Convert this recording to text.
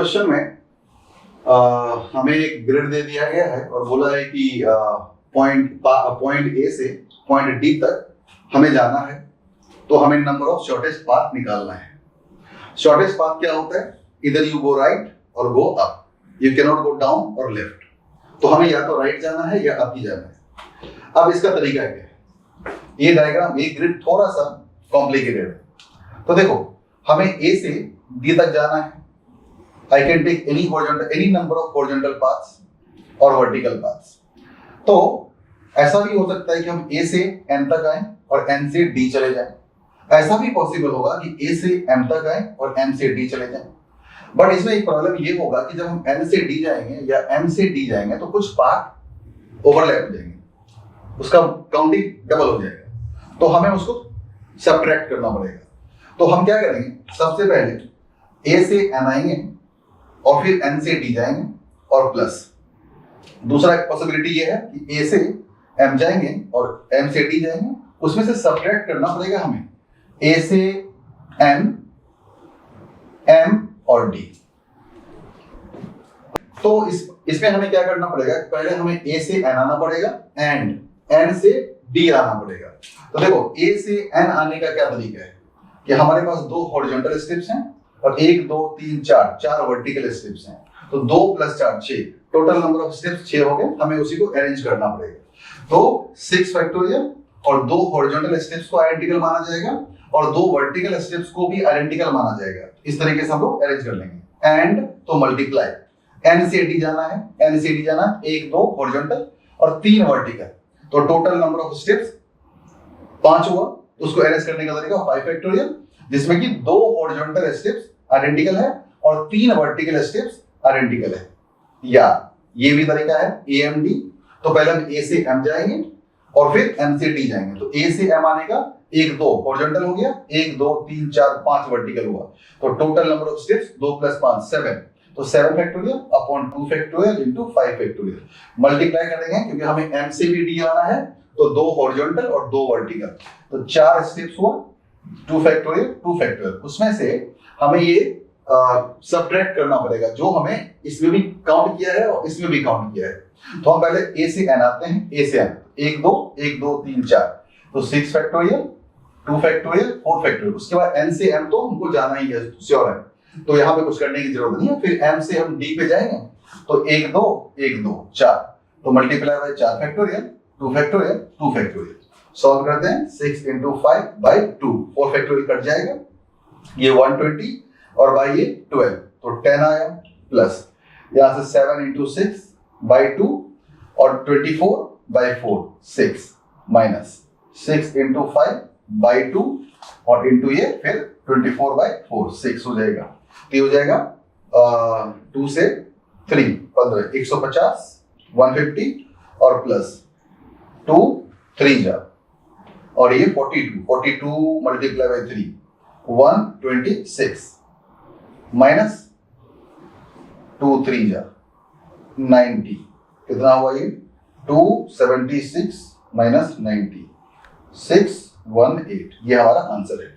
Question में हमें एक ग्रिड दे दिया गया है और बोला है कि पॉइंट ए से पॉइंट डी तक हमें जाना है, तो हमें नंबर ऑफ शॉर्टेस्ट पाथ निकालना है। शॉर्टेस्ट पाथ क्या होता है? इधर यू गो राइट और go up, you can not go down और लेफ्ट। तो हमें या तो राइट जाना है या अप ही जाना है। अब इसका तरीका क्या है? ये डायग्राम, ये ग्रिड थोड़ा सा कॉम्प्लिकेटेड है। तो देखो, हमें ए से डी तक जाना है। I can take any number of horizontal paths और वर्टिकल पाथ्स। तो ऐसा भी हो सकता है कि हम ए से एन तक आए और एन से डी चले जाएं। ऐसा भी पॉसिबल होगा कि ए से एम तक आए और एम से डी चले जाएं। बट इसमें एक प्रॉब्लम ये होगा कि जब हम एन से डी जाएंगे या एम से डी जाएंगे तो कुछ पाथ ओवरलैप हो जाएंगे, उसका काउंटिंग डबल हो जाएगा, तो हमें उसको सब्ट्रैक्ट करना पड़ेगा। तो हम क्या करेंगे, सबसे पहले ए से एन आएंगे और फिर एन से डी जाएंगे और प्लस। दूसरा पॉसिबिलिटी ये है कि ए से एम जाएंगे और एम से डी जाएंगे, उसमें से सब्ट्रैक्ट करना पड़ेगा हमें ए से एन, एम और डी। तो इसमें हमें क्या करना पड़ेगा, पहले हमें ए से एन आना पड़ेगा एंड एन से डी आना पड़ेगा। तो देखो, ए से एन आने का क्या तरीका है कि हमारे पास दो हॉरिजॉन्टल स्टेप्स हैं और 1 2 3 4 वर्टिकल स्टेप्स हैं। तो 2 + 4 6, टोटल नंबर ऑफ स्टेप्स 6 हो गए। हमें उसी को अरेंज करना पड़ेगा। तो 6 फैक्टोरियल और 2 हॉरिजॉन्टल स्टेप्स को आइडेंटिकल माना जाएगा और 2 वर्टिकल स्टेप्स को भी आइडेंटिकल माना जाएगा। इस तरीके से हम लोग अरेंज कर लेंगे। एंड तो मल्टीप्लाई, एन से डी जाना है, एन से डी जाना 1 2 हॉरिजॉन्टल और 3 वर्टिकल। तो टोटल नंबर ऑफ स्टेप्स 5 हुआ। उसको अरेंज करने का तरीका 5 फैक्टोरियल, जिसमें कि 2 हॉरिजॉन्टल स्टेप्स आइडेंटिकल है और 3 वर्टिकल स्टेप्स आइडेंटिकल है। या ये भी तरीका है AMD। तो पहले हम ए से एम जाएंगे और फिर एम से डी जाएंगे। तो ए से एम आने का 1 2 हॉरिजॉन्टल हो गया, 1 2 3 4 5 वर्टिकल हुआ। तो टोटल नंबर ऑफ स्टेप्स 2 + 5 7। तो 7 factorial upon 2 factorial into 5 factorial. Multiply करेंगे क्योंकि हमें एम से भी डी आना है, तो 2 हॉरिजॉन्टल और 2 वर्टिकल। तो 4 स्टेप्स हुआ, 2 फैक्टोरियल 2 फैक्टोरियल। उसमें से हमें ये सब्ट्रैक्ट करना पड़ेगा जो हमें इसमें भी काउंट किया है और इसमें भी काउंट किया है। तो हम पहले ए से एन आते हैं। ए से एन 1 2 1 2 3 4, तो 6 फैक्टोरियल 2 फैक्टोरियल 4 फैक्टोरियल। उसके बाद एन से एम तो हमको जाना ही है, श्योर है, तो यहाँ पे कुछ करने की जरूरत नहीं है। फिर एम से हम डी पे जाएंगे, तो 1 2 1 2 4, तो multiply by 4 factorial 2 factorial 2 factorial. Solve करते हैं 6 × 5/2, 4 फैक्टोरियल कट जाएगा, ये 120 और बाई ये 12, तो 10 आया, प्लस यहां से 7 × 6/2 और 24/4 6, माइनस 6 × 5/2 और इंटू ये फिर 24/4 6 हो जाएगा। तो हो जाएगा 2 से 3 15, 150 150 और प्लस 2 3 जा, और ये 42 मल्टीप्लाई बाय 3 126 माइनस 2 3 जा 90, कितना हुआ ये 276 माइनस 90 618। ये हमारा आंसर है।